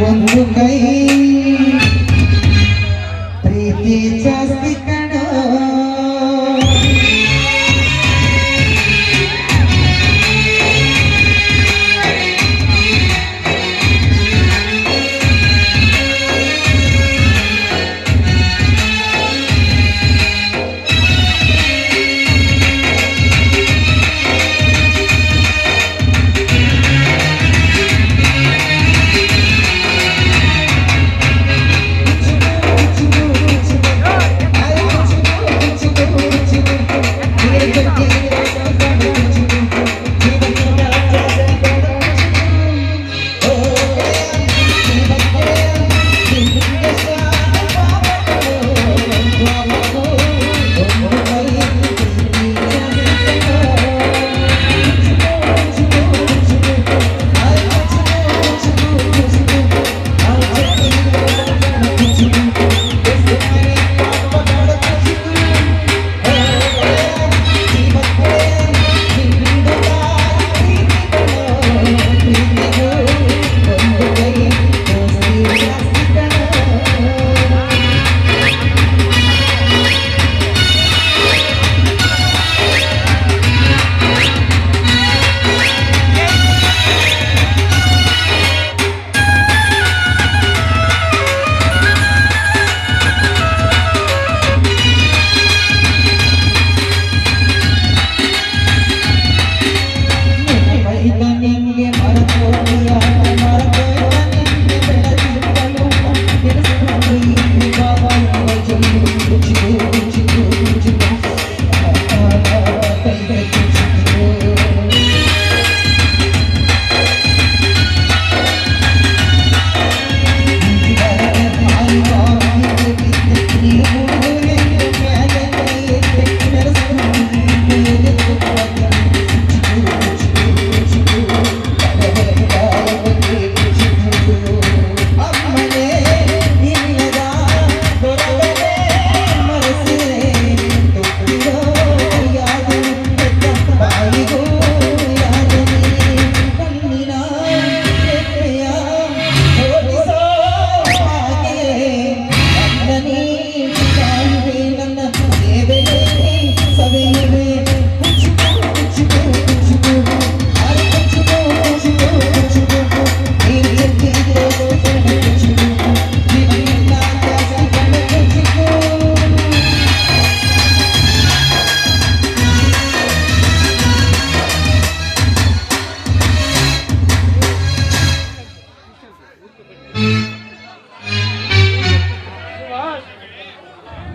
ಒಂದು ಕೈ ಪ್ರೀತಿ ಜಾಸ್ತಿ ಕಣ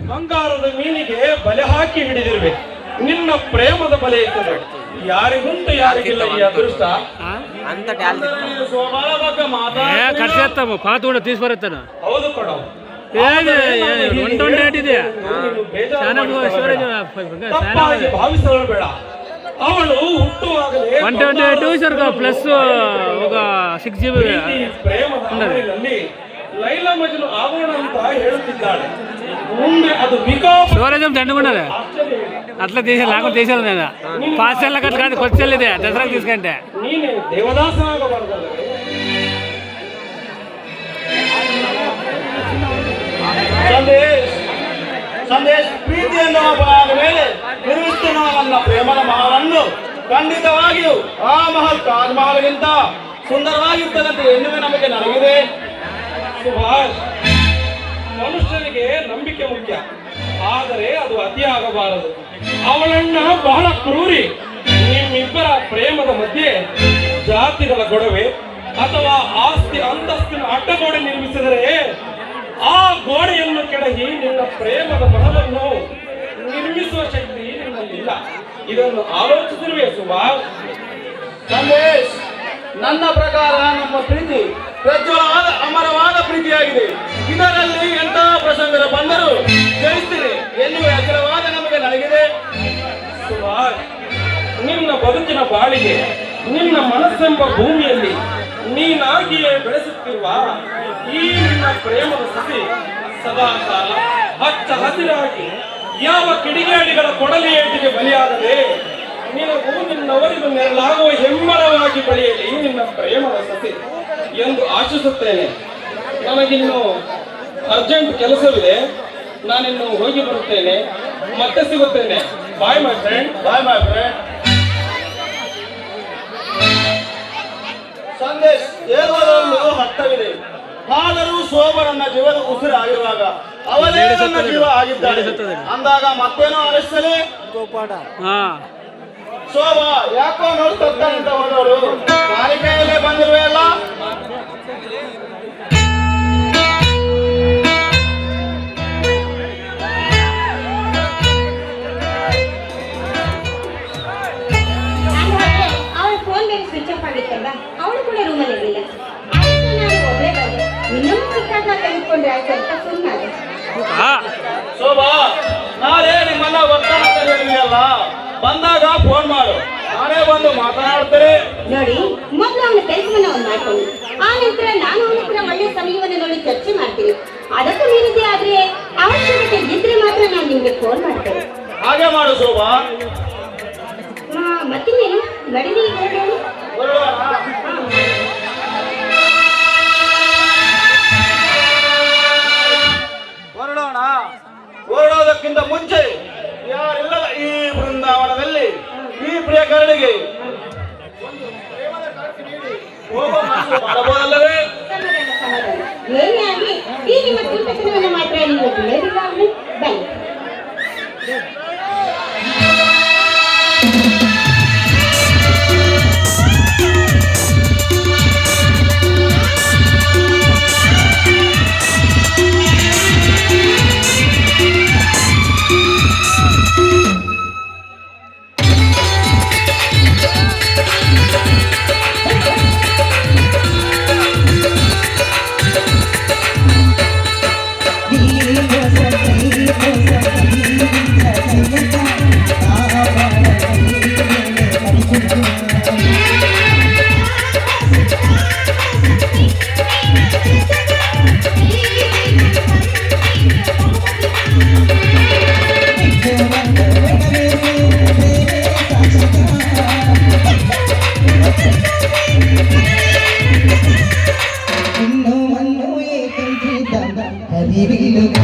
ಬಂಗಾರದ ಮೀನಿಗೆ ಬಲೆ ಹಾಕಿ ಹಿಡಿದಿರ್ಬೇಕು. ನಿನ್ನ ಪ್ರೇಮದ ಬಲೆ ಇರ್ತದೆ. ಯಾರಿಗುಂಟು ಯಾರಿಗಿಲ್ಲ ಈ ಅದೃಷ್ಟ. ಹೌದು ಕೊಡ ಭಾವಿಸಲು ಬೇಡ. ಅವಳು ಹುಟ್ಟುವಾಗಲೇ ಪ್ರೇಮದಲ್ಲಿ ಲೈಲಾ ಮಜ್ನು ಆಗೋಣ ಅಂತ ಹೇಳುತ್ತಿದ್ದಾಳೆ. ಮುಂದೆ ಅದು అట్లా తీసాను నాకు తీసాను నేను పాఠశాల కట్ట కాదు కొత్తల్లిదే దసరాకు తీసుకుంటే ನೀನೆ ದೇವದಾಸನಾಗಬಾರದು. ಸಂದೇಶ್ ಪ್ರೀತಿಯನ್ನು ಮೇಲೆ ನಿರ್ಮಿಸುತ್ತಿರುವ ಪ್ರೇಮದ ಮಹಲನ್ನು ಖಂಡಿತವಾಗಿಯೂ ಆ ಮಹಲ್ ತಾಜ್ ಮಹಲ್ಗಿಂತ ಸುಂದರವಾಗಿರ್ತದಂತೆ ಎನ್ನುವ ನಮಗೆ ನನಗಿದೆ. ಸುಭಾಷ್, ಮನುಷ್ಯನಿಗೆ ನಂಬಿಕೆ ಮುಖ್ಯ, ಆದರೆ ಅದು ಅತಿಯಾಗಬಾರದು. ಅವಳನ್ನ ಬಹಳ ಕ್ರೂರಿ. ನಿಮ್ಮಿಬ್ಬರ ಪ್ರೇಮದ ಮಧ್ಯೆ ಜಾತಿಗಳ ಗೊಡವೆ ಅಥವಾ ಆಸ್ತಿ ಅಂತಸ್ತಿನ ಅಡ್ಡಗೋಡೆ ನಿರ್ಮಿಸಿದರೆ ಆ ಗೋಡೆಯನ್ನು ಕೆಡಹಿ ನಿನ್ನ ಪ್ರೇಮದ ಮಹಲನ್ನು ನಿರ್ಮಿಸುವ ಶಕ್ತಿ ನಿನ್ನಲ್ಲಿಲ್ಲ. ಇದನ್ನು ಆಲೋಚಿಸಿರುವೆ ಸುಭಾಷ್. ಸಂದೇಶ್, ನನ್ನ ಪ್ರಕಾರ ನಮ್ಮ ಪ್ರೀತಿ ಪ್ರಜ್ವಲವಾದ ಅಮರವಾದ ಪ್ರೀತಿಯಾಗಿದೆ. ಇದರಲ್ಲಿ ಎಂತಹ ಪ್ರಸಂಗದ ಬಂದರೂ ಜಯಿಸ್ತೀನಿ ಎನ್ನುವ ಅಚಲವಾದ ನಮಗೆ ನನಗಿದೆ. ಸುಭಾಷ್, ನಿನ್ನ ಬದುಕಿನ ಬಾಳಿಗೆ ನಿನ್ನ ಮನಸ್ಸೆಂಬ ಭೂಮಿಯಲ್ಲಿ ನೀನಾಗಿಯೇ ಬೆಳೆಸುತ್ತಿರುವ ಈ ನಿನ್ನ ಪ್ರೇಮದ ಸಸಿ ಸದಾ ಕಾಲ ಹಚ್ಚ ಹಸಿರಾಗಿ ಯಾವ ಕಿಡಿಗೇಡಿಗಳ ಕೊಡಲಿ ಏಟಿಗೆ ಬಲಿಯಾಗದೆ ನಿನಗೂ ನಿನ್ನವರಿಗೂ ನೆರಳಾಗುವ ಹೆಮ್ಮರವಾಗಿ ಬೆಳೆಯಲಿ ನಿನ್ನ ಪ್ರೇಮದ ಸಸಿ ಎಂದು ಆಶಿಸುತ್ತೇನೆ. ನನಗಿನ್ನು ಅರ್ಜೆಂಟ್ ಕೆಲಸವಿದೆ. ನಾನಿನ್ನು ಹೋಗಿ ಬರುತ್ತೇನೆ, ಮತ್ತೆ ಸಿಗುತ್ತೇನೆ. Bye my friend. Bye my friend. Sandesh ಹೇಳುವುದರಲ್ಲೂ ಅರ್ಥವಿದೆ. ಆದರೂ ಶೋಭಾ ನನ್ನ ಜೀವದ ಉಸಿರು ಆಗಿರುವಾಗ ಅವಳೇ ನನ್ನ ಜೀವ ಆಗಿದ್ದಾಳೆ ಅಂದಾಗ ಮತ್ತೇನೋ ಅನಿಸ್ತಲೇ. ಹಾ ಶೋಭಾ ಯಾಕೋ ನೋಡ್ತಾ ಅಂತ ಹೋದವರು ಕಾಲಿಕೆಯಲ್ಲೇ ಬಂದಿರುವೆ ಅಲ್ಲ. ಅವಳ ಫೋನ್ ಮೇಲೆ ಸ್ವಿಚ್ ಆಫ್ ಆಗಿತ್ತಲ್ಲ, ಅವಳು ಕೂಡ ರೂಮಲ್ಲಿ ಇರಲಿಲ್ಲ. ನಾನು ಒಬ್ಬಳೇ ಬಂದೆ. ಇನ್ನೊಂದು ಸಿಕ್ಕಾಗ ತೆಗೆದುಕೊಂಡ್ರೆ ಆಯ್ತು ಅಂತ ಸುಮ್ಮನೆ. ಶೋಭಾ ನಾಳೆ ನಿಮ್ಮನ್ನ ಬರ್ತಾನ ಅಂತ ಹೇಳಿದೆಯಲ್ಲ, ಬಂದಾಗ ಫೋನ್ ಮಾಡು, ನಾನೇ ಬಂದು ಮಾತನಾಡ್ತೇನೆ. ನೋಡಿ, ಮೊದಲು ಅವನ ಕೆಲಸವನ್ನ ಅವ್ನು ಮಾಡ್ಕೊಂಡು ಆ ನಂತರ ನಾನು ಅವನ ಹತ್ರ ಒಳ್ಳೆ ಸಮಯವನ್ನು ನೋಡಿ ಚರ್ಚೆ ಮಾಡ್ತೀನಿ. ಅದಕ್ಕೂ ಮೀರಿದೆ ಆದ್ರೆ ಅವಶ್ಯಕತೆ ಇದ್ರೆ ಮಾತ್ರ ನಾನು ನಿಮ್ಗೆ ಫೋನ್ ಮಾಡ್ತೇನೆ. ಹಾಗೆ ಮಾಡು ಶೋಭಾ. ಮತ್ತಿನ್ನೇನು ನಡೀಲಿ ಹೊರಡೋಣ. ಹೊರಡೋಣ. ಹೊರಡೋದಕ್ಕಿಂತ ಮುಂಚೆ ಯಾರಿಲ್ಲದ ಈ ಬೃಂದಾವನದಲ್ಲಿ ಈ ಪ್ರಿಯಕರಣಿಗೆ ಹೋಗೋ ಮನಸ್ಸು ಮಾಡಬಹುದಲ್ಲವೇ? ಸಮಾಧಾನ ಏನೇ ಆಗಲಿ ಈ ನಿಮ್ಮ ತುಂಟತನವನ್ನು ಮಾತ್ರ ನೀವು ತಿಳಿಯಲಿಲ್ಲ. ಬನ್ನಿ. ಇನ್ನು ಮಣ್ಣು ಏಕೆಂದಿದ್ದ ಹರಿವಿಲ್ಲುಗ